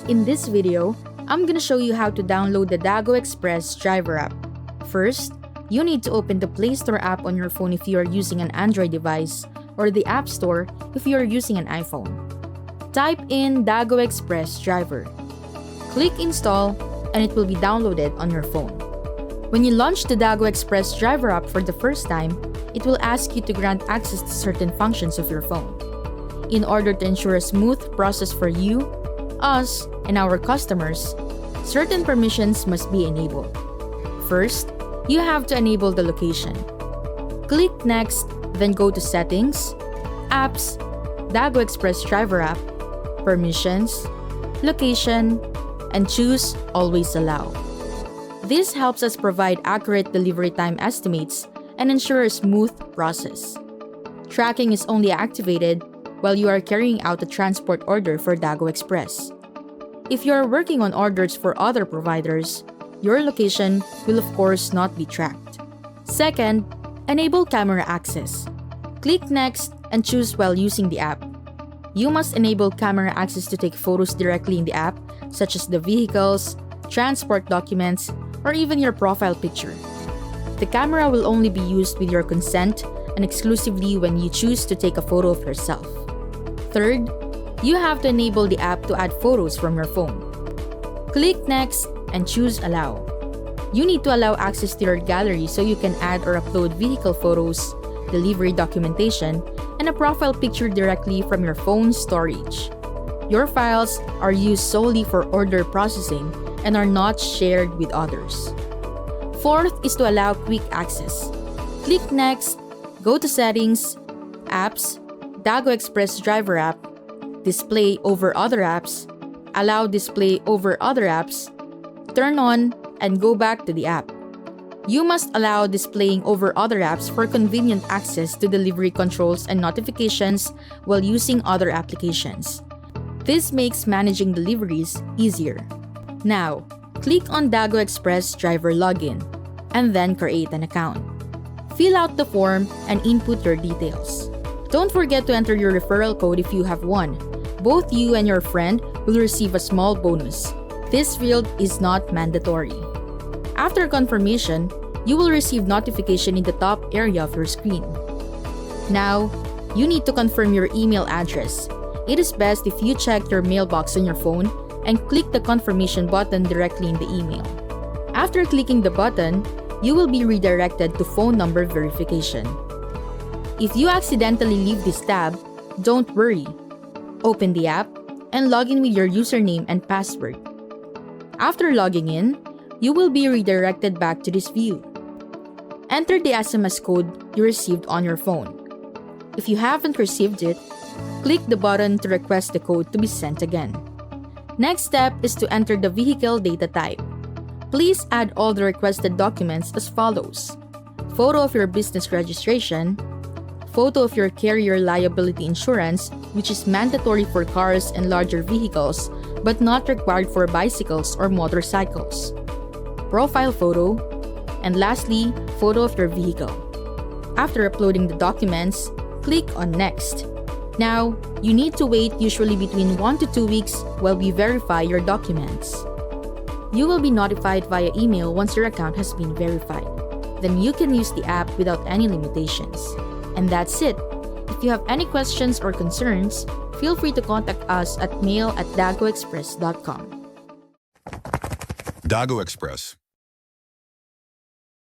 In this video, I'm gonna show you how to download the DAGO Express driver app. First, you need to open the Play Store app on your phone if you are using an Android device, or the App Store if you are using an iPhone. Type in DAGO Express driver. Click install and it will be downloaded on your phone. When you launch the DAGO Express driver app for the first time, it will ask you to grant access to certain functions of your phone. In order to ensure a smooth process for you, us, and our customers, certain permissions must be enabled. First, you have to enable the location. Click Next, then go to Settings, Apps, DAGO Express driver app, Permissions, Location, and choose Always Allow. This helps us provide accurate delivery time estimates and ensure a smooth process. Tracking is only activated while you are carrying out a transport order for DAGO Express. If you are working on orders for other providers, your location will of course not be tracked. Second, enable camera access. Click Next and choose while using the app. You must enable camera access to take photos directly in the app, such as the vehicles, transport documents, or even your profile picture. The camera will only be used with your consent and exclusively when you choose to take a photo of yourself. Third, you have to enable the app to add photos from your phone. Click Next and choose Allow. You need to allow access to your gallery so you can add or upload vehicle photos, delivery documentation, and a profile picture directly from your phone's storage. Your files are used solely for order processing and are not shared with others. Fourth is to allow quick access. Click Next, go to Settings, Apps, DAGO Express driver app, Display over other apps, Allow display over other apps, turn on, and go back to the app. You must allow displaying over other apps for convenient access to delivery controls and notifications while using other applications. This makes managing deliveries easier. Now, click on DAGO Express driver login, and then create an account. Fill out the form and input your details. Don't forget to enter your referral code if you have one. Both you and your friend will receive a small bonus. This field is not mandatory. After confirmation, you will receive notification in the top area of your screen. Now, you need to confirm your email address. It is best if you check your mailbox on your phone and click the confirmation button directly in the email. After clicking the button, you will be redirected to phone number verification. If you accidentally leave this tab, don't worry. Open the app and log in with your username and password. After logging in, you will be redirected back to this view. Enter the SMS code you received on your phone. If you haven't received it, click the button to request the code to be sent again. Next step is to enter the vehicle data type. Please add all the requested documents as follows: photo of your business registration, photo of your carrier liability insurance, which is mandatory for cars and larger vehicles but not required for bicycles or motorcycles, profile photo, and lastly, photo of your vehicle. After uploading the documents, click on Next. Now, you need to wait usually between 1 to 2 weeks while we verify your documents. You will be notified via email once your account has been verified. Then you can use the app without any limitations. And that's it. If you have any questions or concerns, feel free to contact us at mail@dagoexpress.com. DAGO Express.